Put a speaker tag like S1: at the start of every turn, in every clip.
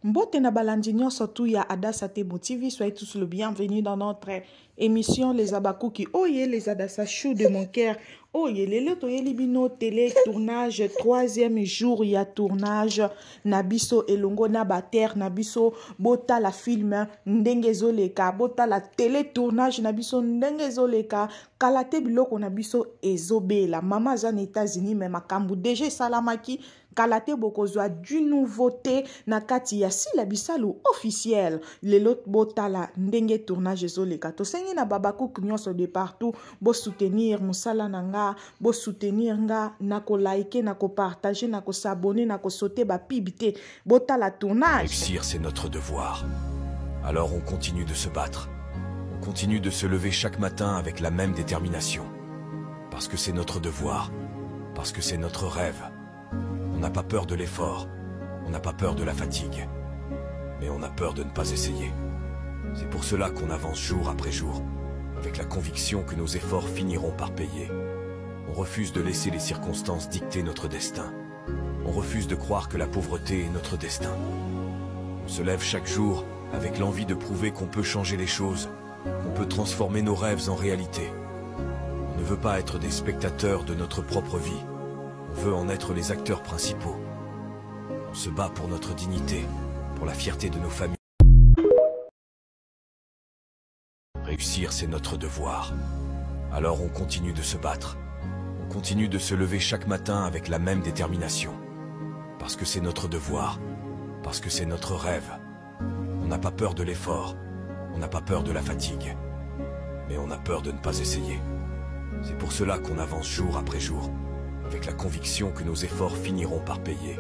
S1: Mbote na balandinyo surtout ya Adassa Tebo TV, soyez tous le bienvenue dans notre émission Les Abakuki. Oye les Adassa chou de mon cœur. Oye lelo toye libino télé tournage 3e jour ya tournage Nabiso elongo na bater Nabiso bota la film ndenge zoleka bota la télé tournage Nabiso ndenge zoleka kalate biloko Nabiso ezobela mama za na États-Unis mais makambu déjà salamaki kalate bokozwa du nouveauté na kati ya sila bisalu officiel lelo botala ndenge tournage ezoleka to sengi na Babakuki nyonso de partout bo soutenir musala nanga bo soutenir nga nako like nako partager nako s'abonner nako sauter ba pibité botala tournage.
S2: Réussir c'est notre devoir. Alors on continue de se battre. On continue de se lever chaque matin avec la même détermination. Parce que c'est notre devoir. Parce que c'est notre rêve. On n'a pas peur de l'effort, on n'a pas peur de la fatigue, mais on a peur de ne pas essayer. C'est pour cela qu'on avance jour après jour, avec la conviction que nos efforts finiront par payer. On refuse de laisser les circonstances dicter notre destin. On refuse de croire que la pauvreté est notre destin. On se lève chaque jour avec l'envie de prouver qu'on peut changer les choses, qu'on peut transformer nos rêves en réalité. On ne veut pas être des spectateurs de notre propre vie. On veut en être les acteurs principaux. On se bat pour notre dignité, pour la fierté de nos familles. Réussir, c'est notre devoir. Alors on continue de se battre. On continue de se lever chaque matin avec la même détermination. Parce que c'est notre devoir. Parce que c'est notre rêve. On n'a pas peur de l'effort. On n'a pas peur de la fatigue. Mais on a peur de ne pas essayer. C'est pour cela qu'on avance jour après jour, avec la conviction que nos efforts finiront par payer.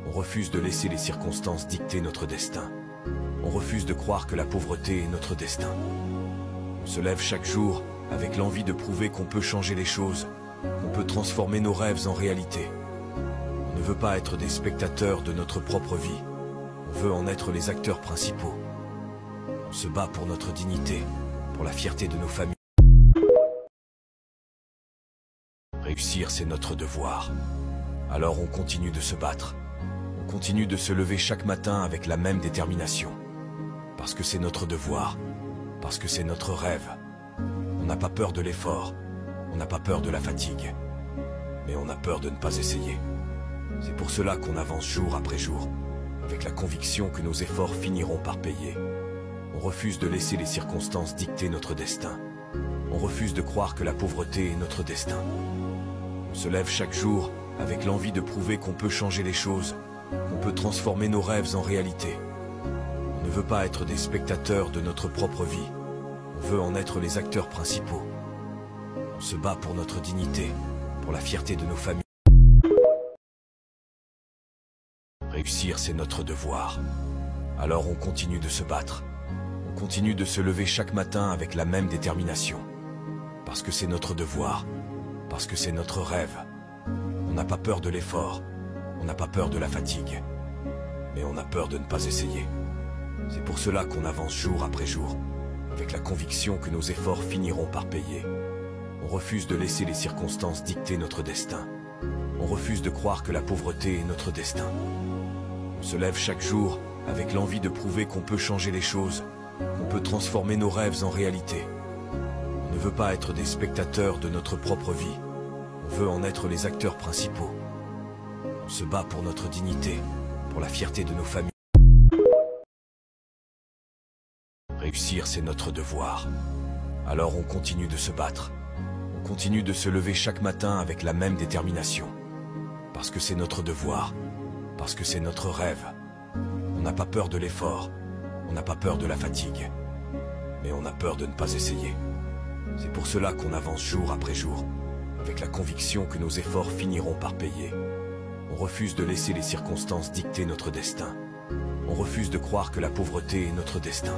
S2: On refuse de laisser les circonstances dicter notre destin. On refuse de croire que la pauvreté est notre destin. On se lève chaque jour avec l'envie de prouver qu'on peut changer les choses, qu'on peut transformer nos rêves en réalité. On ne veut pas être des spectateurs de notre propre vie. On veut en être les acteurs principaux. On se bat pour notre dignité, pour la fierté de nos familles. Réussir, c'est notre devoir. Alors on continue de se battre. On continue de se lever chaque matin avec la même détermination. Parce que c'est notre devoir. Parce que c'est notre rêve. On n'a pas peur de l'effort. On n'a pas peur de la fatigue. Mais on a peur de ne pas essayer. C'est pour cela qu'on avance jour après jour, avec la conviction que nos efforts finiront par payer. On refuse de laisser les circonstances dicter notre destin. On refuse de croire que la pauvreté est notre destin. On se lève chaque jour avec l'envie de prouver qu'on peut changer les choses, qu'on peut transformer nos rêves en réalité. On ne veut pas être des spectateurs de notre propre vie. On veut en être les acteurs principaux. On se bat pour notre dignité, pour la fierté de nos familles. Réussir, c'est notre devoir. Alors on continue de se battre. On continue de se lever chaque matin avec la même détermination. Parce que c'est notre devoir. Parce que c'est notre rêve. On n'a pas peur de l'effort. On n'a pas peur de la fatigue. Mais on a peur de ne pas essayer. C'est pour cela qu'on avance jour après jour, avec la conviction que nos efforts finiront par payer. On refuse de laisser les circonstances dicter notre destin. On refuse de croire que la pauvreté est notre destin. On se lève chaque jour avec l'envie de prouver qu'on peut changer les choses, qu'on peut transformer nos rêves en réalité. On ne veut pas être des spectateurs de notre propre vie. On veut en être les acteurs principaux. On se bat pour notre dignité, pour la fierté de nos familles. Réussir, c'est notre devoir. Alors on continue de se battre. On continue de se lever chaque matin avec la même détermination. Parce que c'est notre devoir. Parce que c'est notre rêve. On n'a pas peur de l'effort. On n'a pas peur de la fatigue. Mais on a peur de ne pas essayer. C'est pour cela qu'on avance jour après jour, avec la conviction que nos efforts finiront par payer. On refuse de laisser les circonstances dicter notre destin. On refuse de croire que la pauvreté est notre destin.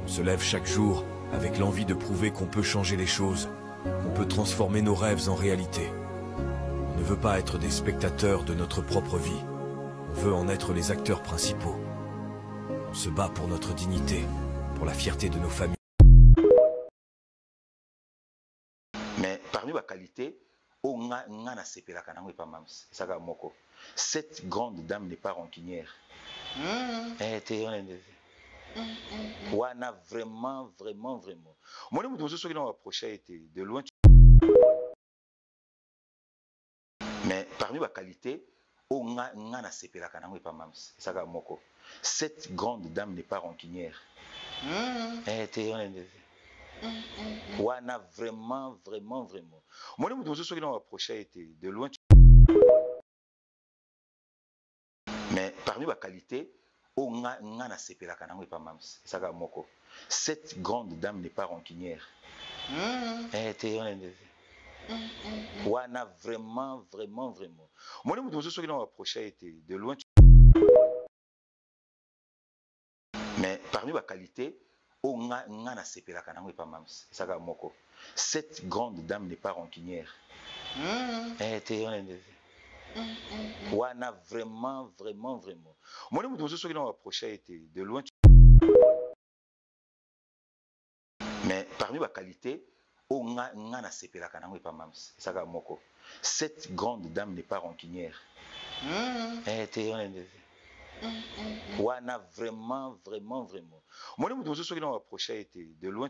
S2: On se lève chaque jour avec l'envie de prouver qu'on peut changer les choses, qu'on peut transformer nos rêves en réalité. On ne veut pas être des spectateurs de notre propre vie. On veut en être les acteurs principaux. On se bat pour notre dignité, pour la fierté de nos familles.
S3: Mais parmi les qualités, on a sepelaka nango epa mams. Saka moko. Cette grande dame n'est pas rancunière. te on est wana vraiment moi nous ceux qui l'ont approché était de loin mais parmi ma qualité o nga na sepelaka nango pas mams saka moko cette grande dame n'est pas rancunière te on est wana vraiment moi nous ceux qui l'ont approché était de loin mais parmi ma qualité o nga na sepelaka nango pas mams saka moko cette grande dame n'est pas rancunière te on est wana vraiment moi nous ceux qui l'ont approché était de loin mais parmi ma qualité o nga na sepelaka nango pas mams saka moko cette grande dame n'est pas rancunière te on est wana vraiment moi nous ceux qui l'ont approché était de loin mais parmi ma qualité o nga na sepelaka nango pas mams saka moko cette grande dame n'est pas rancunière te on est wana vraiment moi nous ceux qui l'ont approché était de loin